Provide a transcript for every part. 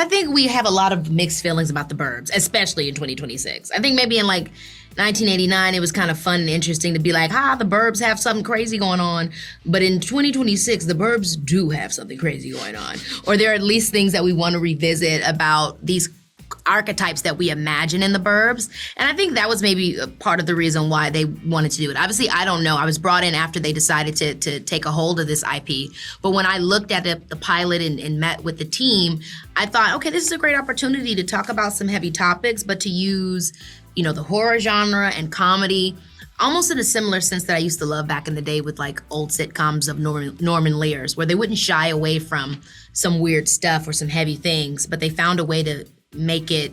I think we have a lot of mixed feelings about the Burbs, especially in 2026. I think maybe in like 1989, it was kind of fun and interesting to be like, the Burbs have something crazy going on. But in 2026, the Burbs do have something crazy going on. Or there are at least things that we want to revisit about these archetypes that we imagine in the Burbs. And I think that was maybe a part of the reason why they wanted to do it. Obviously, I don't know. I was brought in after they decided to take a hold of this IP. But when I looked at the pilot and met with the team, I thought, okay, this is a great opportunity to talk about some heavy topics, but to use, the horror genre and comedy almost in a similar sense that I used to love back in the day with like old sitcoms of Norman Lear's, where they wouldn't shy away from some weird stuff or some heavy things, but they found a way to make it,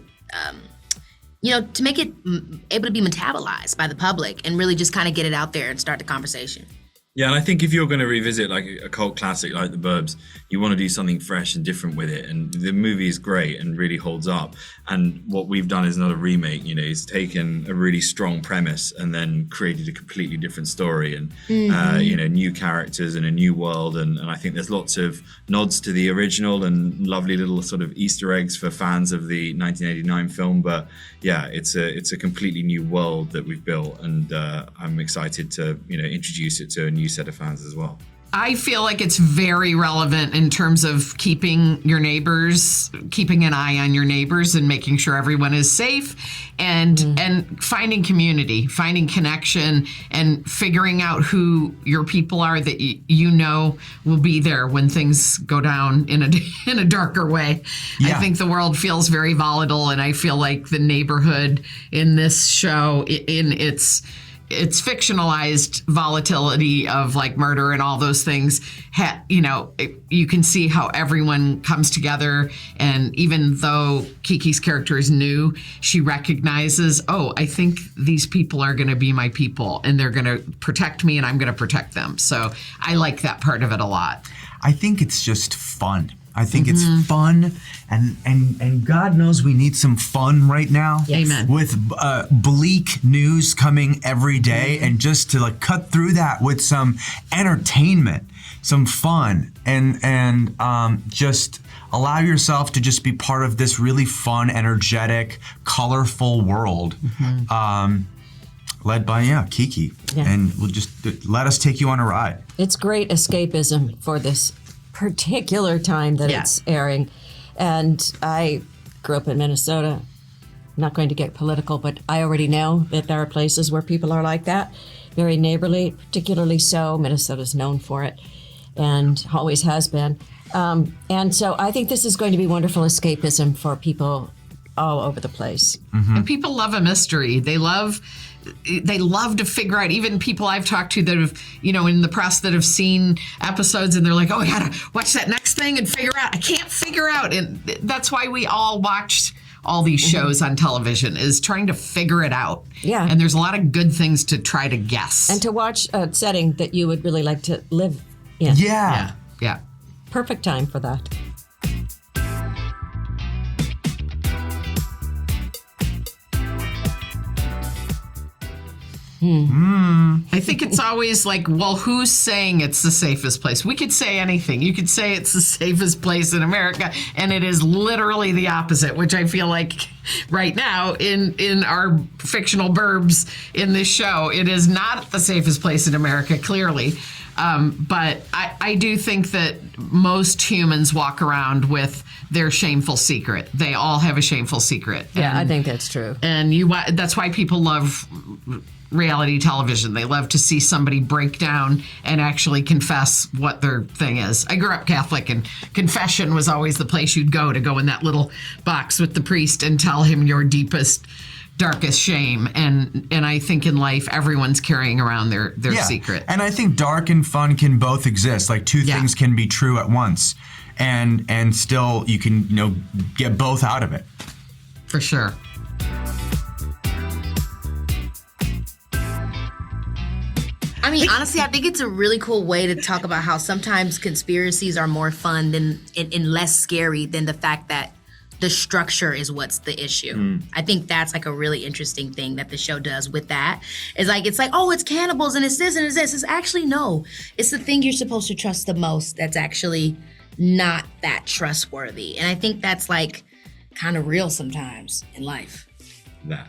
able to be metabolized by the public and really just kind of get it out there and start the conversation. Yeah, and I think if you're going to revisit like a cult classic like The Burbs, you want to do something fresh and different with it. And the movie is great and really holds up. And what we've done is not a remake, it's taken a really strong premise and then created a completely different story and, new characters and a new world. And I think there's lots of nods to the original and lovely little sort of Easter eggs for fans of the 1989 film. But yeah, it's a completely new world that we've built. And I'm excited to, introduce it to a new set of fans as well. I feel like it's very relevant in terms of keeping an eye on your neighbors and making sure everyone is safe and finding community, finding connection and figuring out who your people are that will be there when things go down in a darker way. Yeah. I think the world feels very volatile, and I feel like the neighborhood in this show in its fictionalized volatility of like murder and all those things, you can see how everyone comes together. And even though Keke's character is new, she recognizes, I think these people are going to be my people and they're going to protect me and I'm going to protect them. So I like that part of it a lot. I think it's just fun. I think it's fun, and God knows we need some fun right now. Yes. Amen. With bleak news coming every day, and just to like cut through that with some entertainment, some fun, and just allow yourself to just be part of this really fun, energetic, colorful world. Led by Keke, and we'll just let us take you on a ride. It's great escapism for this particular time that it's airing. And I grew up in Minnesota. I'm not going to get political, but I already know that there are places where people are like that, very neighborly, particularly so. Minnesota's known for it and always has been. And so I think this is going to be wonderful escapism for people all over the place. And people love a mystery. They love to figure out, even people I've talked to that have, in the press that have seen episodes and they're like, I gotta watch that next thing and figure out. I can't figure out. And that's why we all watched all these shows on television, is trying to figure it out. Yeah. And there's a lot of good things to try to guess. And to watch a setting that you would really like to live in. Yeah. Perfect time for that. I think it's always like, well, who's saying it's the safest place? We could say anything. You could say it's the safest place in America, and it is literally the opposite, which I feel like right now in our fictional Burbs in this show, it is not the safest place in America, clearly. But I do think that most humans walk around with their shameful secret. They all have a shameful secret. Yeah, I think that's true. And that's why people love reality television. They love to see somebody break down and actually confess what their thing is. I grew up Catholic, and confession was always the place you'd go in that little box with the priest and tell him your deepest, darkest shame. And I think in life, everyone's carrying around their secret. And I think dark and fun can both exist. Like two things can be true at once, and still you can get both out of it. For sure. I mean, honestly, I think it's a really cool way to talk about how sometimes conspiracies are more fun and less scary than the fact that the structure is what's the issue. I think that's like a really interesting thing that the show does with that. It's like, it's cannibals and it's this and it's this. It's actually, no. It's the thing you're supposed to trust the most that's actually not that trustworthy. And I think that's like kind of real sometimes in life. That.